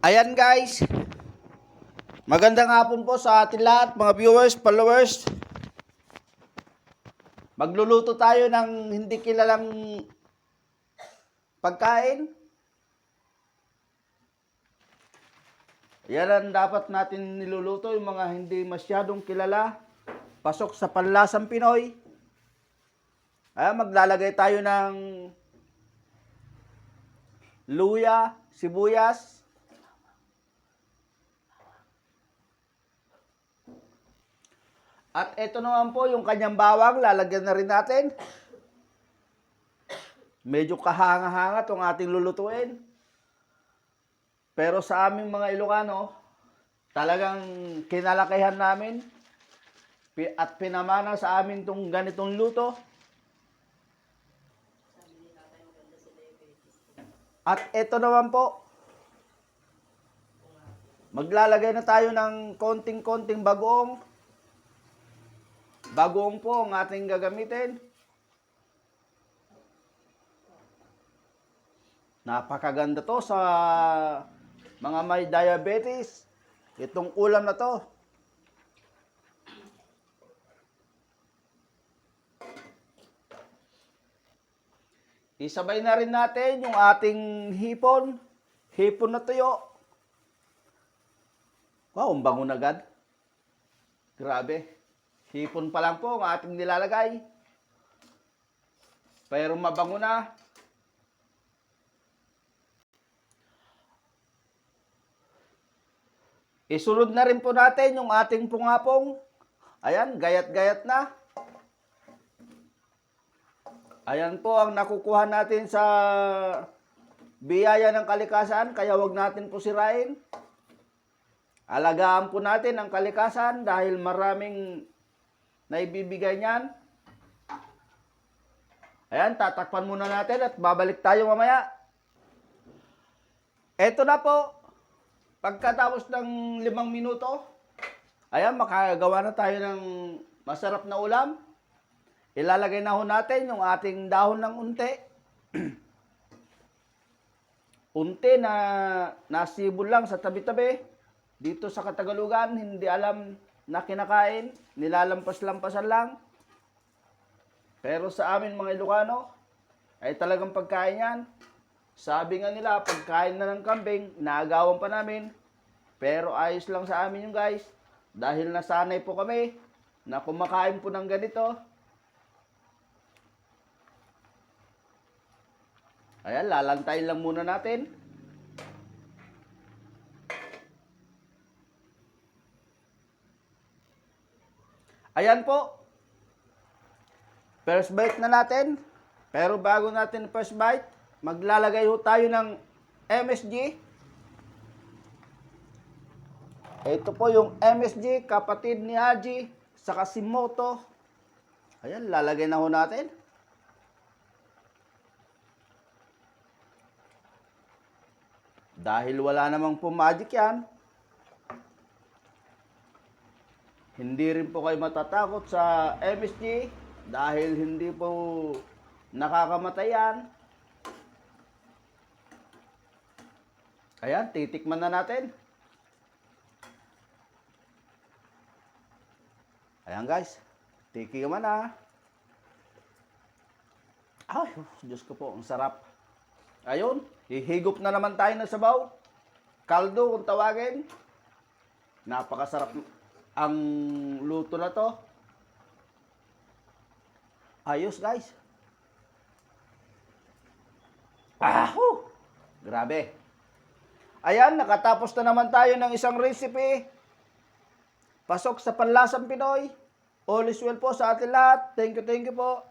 Ayan guys, magandang hapon po sa ating lahat, mga viewers, followers. Magluluto tayo ng hindi kilalang pagkain. Yan ang dapat natin niluluto, yung mga hindi masyadong kilala. Pasok sa panlasang Pinoy. Ayan, maglalagay tayo ng luya, sibuyas, at ito naman po yung kanyang bawang, lalagyan na rin natin. Medyo kahanga-hanga itong ating lulutuin. Pero sa aming mga Ilocano, talagang kinalakihan namin at pinamana sa amin itong ganitong luto. At ito naman po, maglalagay na tayo ng konting-konting bagoong. Bagoong po ang ating gagamitin. Napakaganda to sa mga may diabetes. Itong ulam na to. Isabay na rin natin yung ating hipon. Hipon na tuyo. Wow, ang bango na agad. Grabe. Hipon pa lang po ang ating nilalagay. Pero mabango na. Isunod na rin po natin yung ating pungapong. Ayan, gayat-gayat na. Ayan po ang nakukuha natin sa biyaya ng kalikasan, kaya wag natin po sirain. Alagaan po natin ang kalikasan dahil maraming naibibigay niyan. Ayan, tatakpan muna natin at babalik tayo mamaya. Eto na po. Pagkatapos ng 5 minuto, ayan, makagawa na tayo ng masarap na ulam. Ilalagay na ho natin yung ating dahon ng unti. Unti na nasibol lang sa tabi-tabi. Dito sa Katagalugan, hindi alam na kinakain. Nilalampas-lampasan lang. Pero sa amin mga Ilocano, ay talagang pagkain yan. Sabi nga nila, pagkain na ng kambing, naagawan pa namin. Pero ayos lang sa amin yung guys. Dahil nasanay po kami na kumakain po ng ganito. Ayan, lalantayin lang muna natin. Ayan po. First bite na natin. Pero bago natin first bite, maglalagay ho tayo ng MSG. Ito po yung MSG, kapatid ni Haji, saka si Moto. Ayan, lalagay na ho natin. Dahil wala namang po magic yan, hindi rin po kayo matatakot sa MSG dahil hindi po nakakamatay yan. Ayan, titikman na natin. Ayan guys, tikiman na. Ay, Diyos ko po, ang sarap. Ayun, hihigop na naman tayo ng sabaw. Kaldo kung tawagin. Napakasarap ang luto na to. Ayos guys. Grabe. Ayan, nakatapos na naman tayo ng isang recipe. Pasok sa panlasang Pinoy. All is well po sa atin lahat. Thank you po.